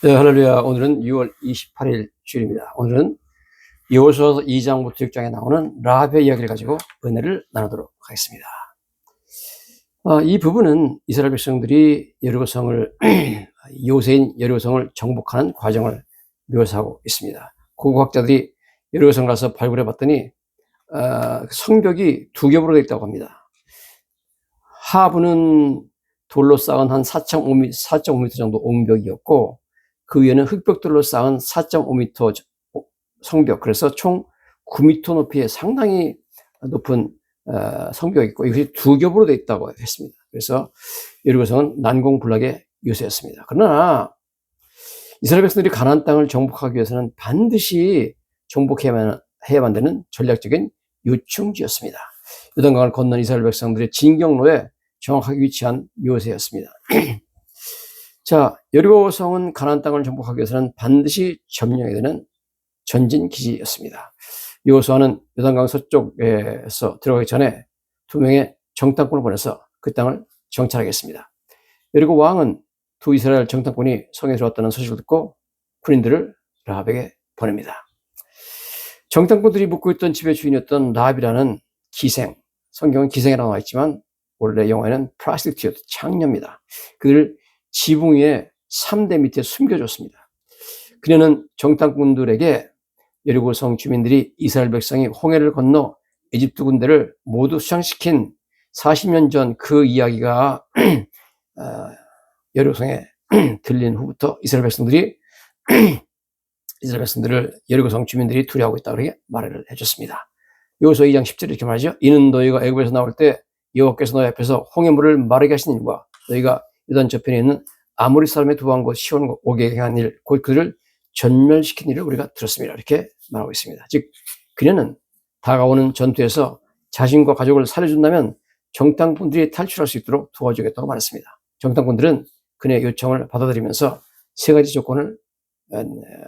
네, 할렐루야. 오늘은 6월 28일 주일입니다. 오늘은 여호수아 2장부터 6장에 나오는 라합의 이야기를 가지고 은혜를 나누도록 하겠습니다. 이 부분은 이스라엘 백성들이 여리고성을 요새인 여리고성을 정복하는 과정을 묘사하고 있습니다. 고고학자들이 여리고성 가서 발굴해 봤더니 성벽이 두 겹으로 되어 있다고 합니다. 하부는 돌로 쌓은 한 4.5m 정도 옹벽이었고, 그 위에는 흙벽돌로 쌓은 4.5m 성벽, 그래서 총 9m 높이의 상당히 높은 성벽이 있고, 이것이 두 겹으로 되어 있다고 했습니다. 그래서 여리고성은 난공불락의 요새였습니다. 그러나 이스라엘 백성들이 가나안 땅을 정복하기 위해서는 반드시 정복해야만 되는 전략적인 요충지였습니다. 요단강을 건넌 이스라엘 백성들의 진경로에 정확하게 위치한 요새였습니다. 자, 여리고성은 가나안 땅을 정복하기 위해서는 반드시 점령해야 되는 전진기지였습니다. 여호수아는 요단강 서쪽에서 들어가기 전에 두 명의 정탐꾼을 보내서 그 땅을 정찰하겠습니다. 여리고 왕은 두 이스라엘 정탐꾼이 성에 들어왔다는 소식을 듣고 군인들을 라합에게 보냅니다. 정탐꾼들이 묵고 있던 집의 주인이었던 라합이라는 기생, 성경은 기생이라고 나와 있지만 원래 영어에는 prostitute, 창녀입니다. 그들을 지붕 위에 3대 밑에 숨겨줬습니다. 그녀는 정탐꾼들에게 여리고성 주민들이 이스라엘 백성이 홍해를 건너 에집트 군대를 모두 수장시킨 40년 전 그 이야기가 여리고성에 들린 후부터 이스라엘 백성들을 여리고성 주민들이 두려워하고 있다고 그렇게 말을 해줬습니다. 여호수아 2장 10절에 이렇게 말하죠. 이는 너희가 애굽에서 나올 때 여호와께서 너희 앞에서 홍해물을 마르게 하신 일과 너희가 요단 저편에 있는 아모리 사람의 두 왕과 시온과 오게 행한 일, 곧 그들을 전멸시킨 일을 우리가 들었습니다. 이렇게 말하고 있습니다. 즉 그녀는 다가오는 전투에서 자신과 가족을 살려준다면 정탐꾼들이 탈출할 수 있도록 도와주겠다고 말했습니다. 정탐꾼들은 그녀의 요청을 받아들이면서 세 가지 조건을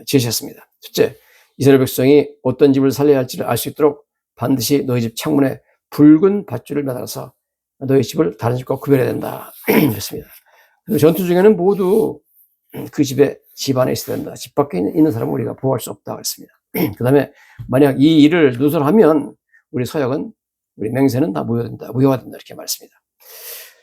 제시했습니다. 첫째, 이스라엘 백성이 어떤 집을 살려야 할지를 알 수 있도록 반드시 너희 집 창문에 붉은 밧줄을 매달아서 너희 집을 다른 집과 구별해야 된다. 그랬습니다. 전투 중에는 모두 그 집 안에 있어야 된다. 집 밖에 있는 사람은 우리가 보호할 수 없다. 그랬습니다. 그 다음에 만약 이 일을 누설하면 우리 서약은, 우리 맹세는 다 무효가 된다. 이렇게 말했습니다.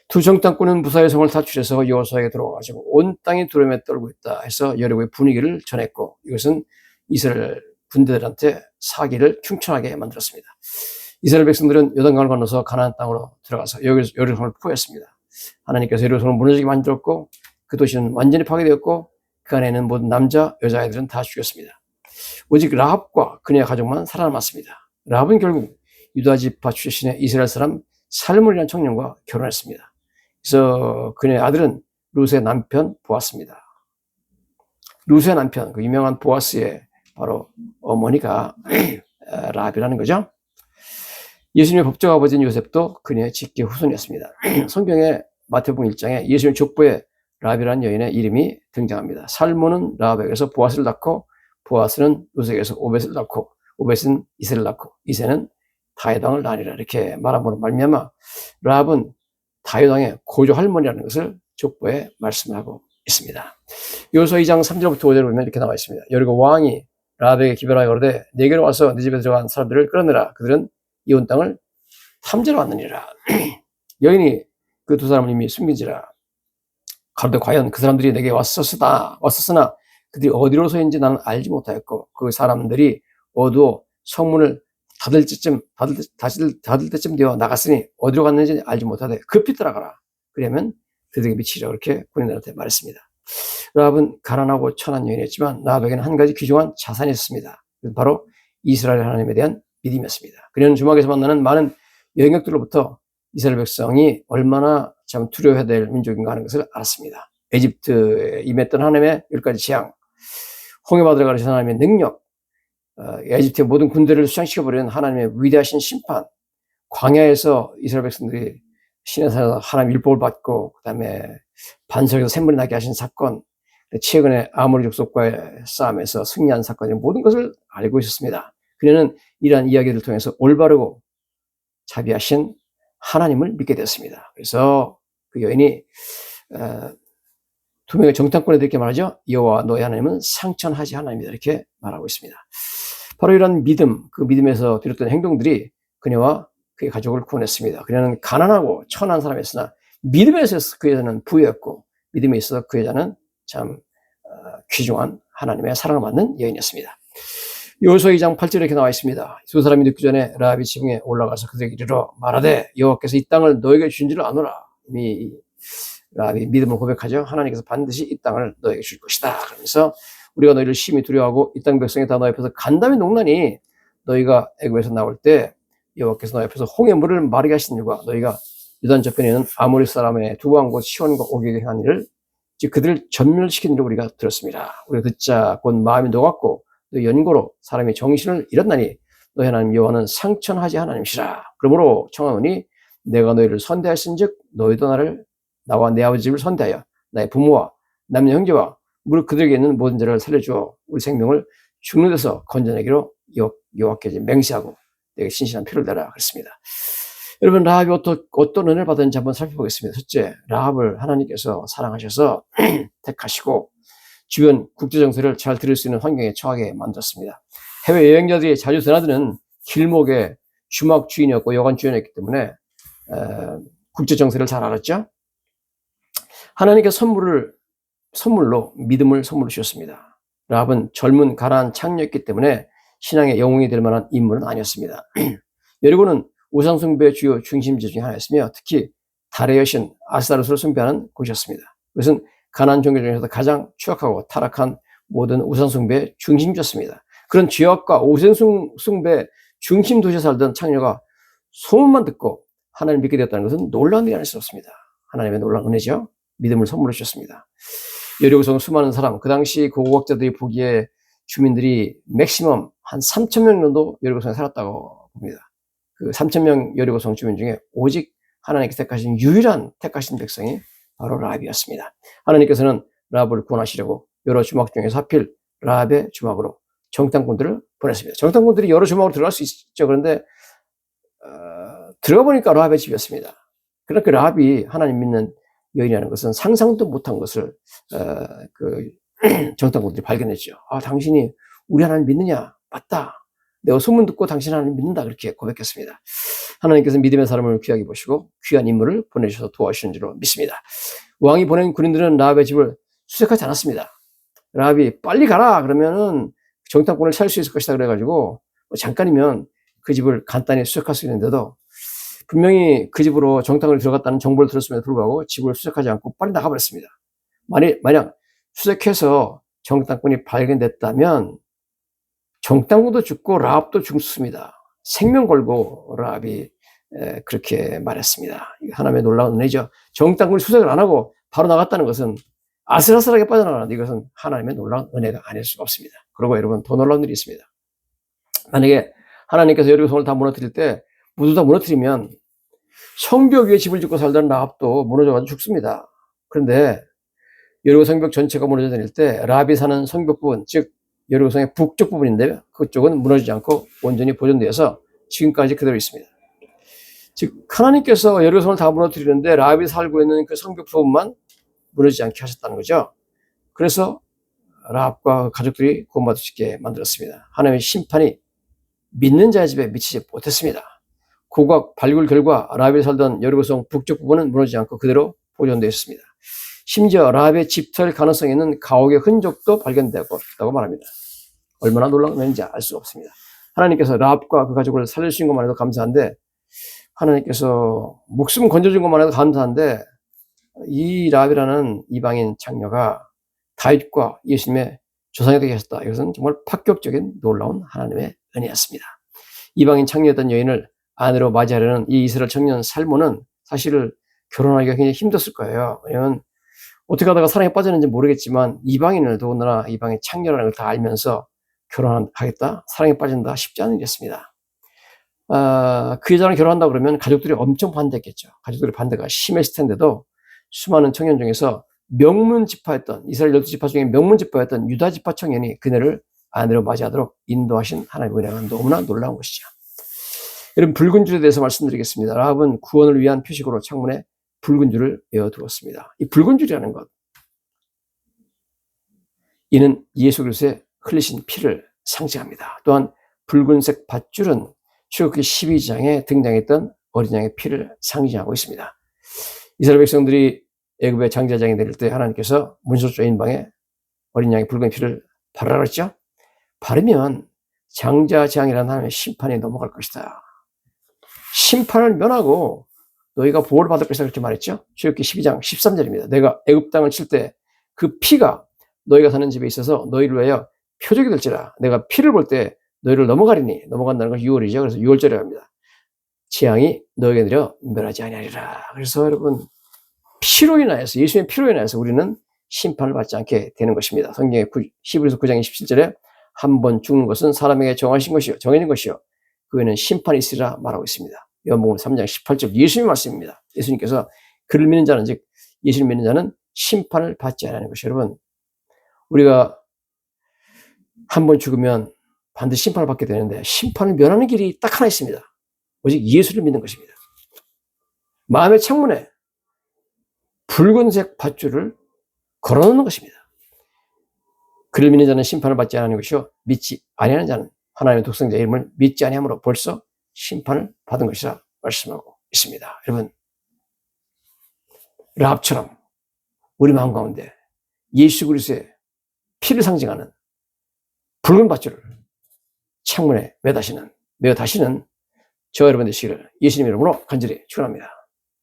두 정탐꾼은 무사히 성을 탈출해서 여호수아에게 들어와가지고 온 땅이 두려움에 떨고 있다 해서 여리고의 분위기를 전했고, 이것은 이스라엘 군대들한테 사기를 충천하게 만들었습니다. 이스라엘 백성들은 요단강을 건너서 가나안 땅으로 들어가서 여리고성을 포위했습니다. 하나님께서 여리고성을 무너지게 만들었고 그 도시는 완전히 파괴되었고 그 안에 있는 모든 남자, 여자아이들은 다 죽였습니다. 오직 라합과 그녀의 가족만 살아남았습니다. 라합은 결국 유다 지파 출신의 이스라엘 사람 살몬이라는 청년과 결혼했습니다. 그래서 그녀의 아들은 루스의 남편 보아스입니다. 루스의 남편, 그 유명한 보아스의 바로 어머니가 라합이라는 거죠. 예수님의 법적 아버지인 요셉도 그녀의 직계 후손이었습니다. 성경의 마태복음 1장에 예수님의 족보에 라합이라는 여인의 이름이 등장합니다. 살몬은 라합에게서 보아스를 낳고, 보아스는 루스에게서 오벳을 낳고, 오벳은 이새를 낳고, 이새는 다윗왕을 낳으리라. 이렇게 말함으로 말미암아 라합은 다윗왕의 고조 할머니라는 것을 족보에 말씀하고 있습니다. 여호수아 2장 3절부터 5절을 보면 이렇게 나와 있습니다. 여리고 왕이 라합에게 기별하여 이르되 내게로 와서 네 집에 들어간 사람들을 끌어내라. 그들은 이온 땅을 탐지러 왔느니라. 여인이 그 두 사람을 이미 숨긴지라. 가로되 과연 그 사람들이 내게 왔었으나 그들이 어디로서인지 나는 알지 못하였고 그 사람들이 어두워 성문을 닫을 때쯤 되어 나갔으니 어디로 갔는지 알지 못하되 급히 따라가라. 그러면 그들에게 미치리라. 그렇게 군인들한테 말했습니다. 라합은 가난하고 천한 여인이었지만 라합에게는 한 가지 귀중한 자산이 있었습니다. 바로 이스라엘 하나님에 대한 믿음이었습니다. 그녀는 주막에서 만나는 많은 여행객들로부터 이스라엘 백성이 얼마나 참 두려워해야 될 민족인가 하는 것을 알았습니다. 에집트에 임했던 하나님의 10가지 재앙, 홍해바다를 가르친 하나님의 능력, 에집트의 모든 군대를 수장시켜버리는 하나님의 위대하신 심판, 광야에서 이스라엘 백성들이 시내산에서 하나님 율법을 받고 그 다음에 반석에서 샘물이 나게 하신 사건, 최근에 아모리 족속과의 싸움에서 승리한 사건, 모든 것을 알고 있었습니다. 그녀는 이러한 이야기를 통해서 올바르고 자비하신 하나님을 믿게 되었습니다. 그래서 그 여인이 두 명의 정탐꾼에게 이렇게 말하죠. 여호와 너의 하나님은 상천하지 하나님이다. 이렇게 말하고 있습니다. 바로 이런 믿음, 그 믿음에서 비롯된 행동들이 그녀와 그의 가족을 구원했습니다. 그녀는 가난하고 천한 사람이었으나 믿음에 있어서 그 여자는 부유했고 믿음에 있어서 그 여자는 참 귀중한 하나님의 사랑을 받는 여인이었습니다. 여호수아 2장 8절에 이렇게 나와 있습니다. 두 사람이 늦기 전에 라합이 지붕에 올라가서 그들에게 이르러 말하되 여호와께서 이 땅을 너에게 주신 줄 아노라. 이미 라합이 믿음을 고백하죠. 하나님께서 반드시 이 땅을 너에게 줄 것이다. 그러면서 우리가 너희를 심히 두려워하고 이 땅 백성이 다 너희 앞에서 간담이 녹나니 너희가 애굽에서 나올 때 여호와께서 너희 앞에서 홍해 물을 마르게 하신 일과 너희가 유단 저편에 있는 아모리 사람의 두 왕국 시온과 오게게 한 일을 즉 그들을 전멸시킨 일을 우리가 들었습니다. 우리가 듣자 곧 마음이 녹았고 또 연고로 사람이 정신을 잃었나니 너희 하나님 여호와는 상천하지 하나님이시라. 그러므로 청하노니 내가 너희를 선대하신즉 너희도 나와 내 아버지 집을 선대하여 나의 부모와 남녀 형제와 무릇 그들에게 있는 모든 죄를 살려주어 우리 생명을 죽는 데서 건져내기로 여호와께 맹세하고 내게 신실한 표를 내라 그랬습니다. 여러분 라합이 어떤 은혜를 받았는지 한번 살펴보겠습니다. 첫째, 라합을 하나님께서 사랑하셔서 택하시고 주변 국제정세를 잘 들을 수 있는 환경에 처하게 만들었습니다. 해외여행자들이 자주 드나드는 길목의 주막 주인이었고 여관 주인이었기 때문에 국제정세를 잘 알았죠. 하나님께서 선물로 믿음을 선물로 주셨습니다. 라합은 젊은 가난한 창녀였기 때문에 신앙의 영웅이 될 만한 인물은 아니었습니다. 여리고는 우상숭배의 주요 중심지 중에 하나였으며 특히 달의 여신 아스타로스를 숭배하는 곳이었습니다. 그것은 가나안 종교 중에서도 가장 추악하고 타락한 모든 우상숭배의 중심지였습니다. 그런 죄악과 우상숭배 중심 도시에 살던 창녀가 소문만 듣고 하나님을 믿게 되었다는 것은 놀라운 일이 아닐 수 없습니다. 하나님의 놀라운 은혜죠. 믿음을 선물해 주셨습니다. 여리고성 수많은 사람, 그 당시 고고학자들이 보기에 주민들이 맥시멈 한 3,000명 정도 여리고성에 살았다고 봅니다. 그 3,000명 여리고성 주민 중에 오직 하나님께서 택하신 유일한 택하신 백성이 바로 라합이었습니다. 하나님께서는 라합을 구원하시려고 여러 주막 중에서 하필 라합의 주막으로 정탐꾼들을 보냈습니다. 정탐꾼들이 여러 주막으로 들어갈 수 있죠. 그런데 들어가 보니까 라합의 집이었습니다. 그렇게 라합이 하나님 믿는 여인이라는 것은 상상도 못한 것을 정탐꾼들이 발견했죠. 아, 당신이 우리 하나님 믿느냐? 맞다. 내가 소문 듣고 당신 하나님 믿는다. 그렇게 고백했습니다. 하나님께서 믿음의 사람을 귀하게 보시고 귀한 인물을 보내주셔서 도와주시는 줄로 믿습니다. 왕이 보낸 군인들은 라합의 집을 수색하지 않았습니다. 라합이 빨리 가라 그러면은 정탐꾼을 찾을 수 있을 것이다 그래가지고 잠깐이면 그 집을 간단히 수색할 수 있는데도 분명히 그 집으로 정탐을 들어갔다는 정보를 들었음에도 불구하고 집을 수색하지 않고 빨리 나가버렸습니다. 만약 수색해서 정탐꾼이 발견됐다면 정탐꾼도 죽고 라합도 죽습니다. 생명 걸고 라합이 그렇게 말했습니다. 하나님의 놀라운 은혜죠. 정탐꾼이 수색을 안 하고 바로 나갔다는 것은 아슬아슬하게 빠져나가는데 이것은 하나님의 놀라운 은혜가 아닐 수가 없습니다. 그리고 여러분 더 놀라운 일이 있습니다. 만약에 하나님께서 여리고성을 다 무너뜨릴 때 모두 다 무너뜨리면 성벽 위에 집을 짓고 살던 라합도 무너져가지고 죽습니다. 그런데 여리고 성벽 전체가 무너져 내릴 때 라합이 사는 성벽 부분, 즉 여리고성의 북쪽 부분인데 그쪽은 무너지지 않고 온전히 보존되어서 지금까지 그대로 있습니다. 즉 하나님께서 여리고성을 다 무너뜨리는데 라합이 살고 있는 그 성벽 부분만 무너지지 않게 하셨다는 거죠. 그래서 라합과 가족들이 구원받을 수 있게 만들었습니다. 하나님의 심판이 믿는 자의 집에 미치지 못했습니다. 고고학 발굴 결과 라합이 살던 여리고성 북쪽 부분은 무너지지 않고 그대로 보존되어 있습니다. 심지어 라합의 집터일 가능성이 있는 가옥의 흔적도 발견되었다고 말합니다. 얼마나 놀라운 은혜인지 알 수 없습니다. 하나님께서 라합과 그 가족을 살려주신 것만 해도 감사한데 하나님께서 목숨 건져준 것만 해도 감사한데 이 라합이라는 이방인 창녀가 다윗과 예수님의 조상이 되게 하셨다. 이것은 정말 파격적인 놀라운 하나님의 은혜였습니다. 이방인 창녀였던 여인을 아내로 맞이하려는 이 이스라엘 청년 살모는 사실 결혼하기가 굉장히 힘들었을 거예요. 왜냐하면 어떻게 하다가 사랑에 빠졌는지 모르겠지만 이방인을 더군다나 이방인 창녀라는 걸 다 알면서 결혼하겠다, 사랑에 빠진다 쉽지 않은 일이었습니다. 그 여자랑 결혼한다 그러면 가족들이 엄청 반대했겠죠. 가족들의 반대가 심했을 텐데도 수많은 청년 중에서 명문지파였던 이스라엘 12지파 중에 명문지파였던 유다지파 청년이 그녀를 아내로 맞이하도록 인도하신 하나님의 은혜가 너무나 놀라운 것이죠. 여러분 붉은 줄에 대해서 말씀드리겠습니다. 라합은 구원을 위한 표식으로 창문에 붉은 줄을 외워두었습니다. 이 붉은 줄이라는 것, 이는 예수 그리스도의 흘리신 피를 상징합니다. 또한 붉은색 밧줄은 출애굽기 12장에 등장했던 어린 양의 피를 상징하고 있습니다. 이스라엘 백성들이 애굽의 장자장이 내릴 때 하나님께서 문서 쪼인 방에 어린 양의 붉은 피를 바르라 그랬죠. 바르면 장자장이라는 하나님의 심판이 넘어갈 것이다. 심판을 면하고 너희가 보호를 받을 것이다 그렇게 말했죠. 출애굽기 12장 13절입니다. 내가 애굽 땅을 칠 때 그 피가 너희가 사는 집에 있어서 너희를 위하여 표적이 될지라. 내가 피를 볼 때 너희를 넘어가리니, 넘어간다는 것이 6월이죠. 그래서 6월절에 합니다. 재앙이 너에게 내려 멸하지 아니하리라. 그래서 여러분, 피로 인하여서, 예수의 피로 인하여서 우리는 심판을 받지 않게 되는 것입니다. 성경에 히브리서 9장 27절에 한 번 죽는 것은 사람에게 정해진 것이요 그 외에는 심판이 있으리라 말하고 있습니다. 요한복음 3장 18절 예수님의 말씀입니다. 예수님께서 그를 믿는 자는, 즉 예수를 믿는 자는 심판을 받지 않는 것이, 여러분, 우리가 한 번 죽으면 반드시 심판을 받게 되는데 심판을 면하는 길이 딱 하나 있습니다. 오직 예수를 믿는 것입니다. 마음의 창문에 붉은색 밧줄을 걸어놓는 것입니다. 그를 믿는 자는 심판을 받지 않는 것이요 믿지 아니하는 자는 하나님의 독생자 이름을 믿지 아니함으로 벌써 심판을 받은 것이라 말씀하고 있습니다. 여러분, 라합처럼 우리 마음 가운데 예수 그리스도의 피를 상징하는 붉은 밧줄을 창문에 매어 다시는 저 여러분 되시기를 예수님 이름으로 간절히 축원합니다.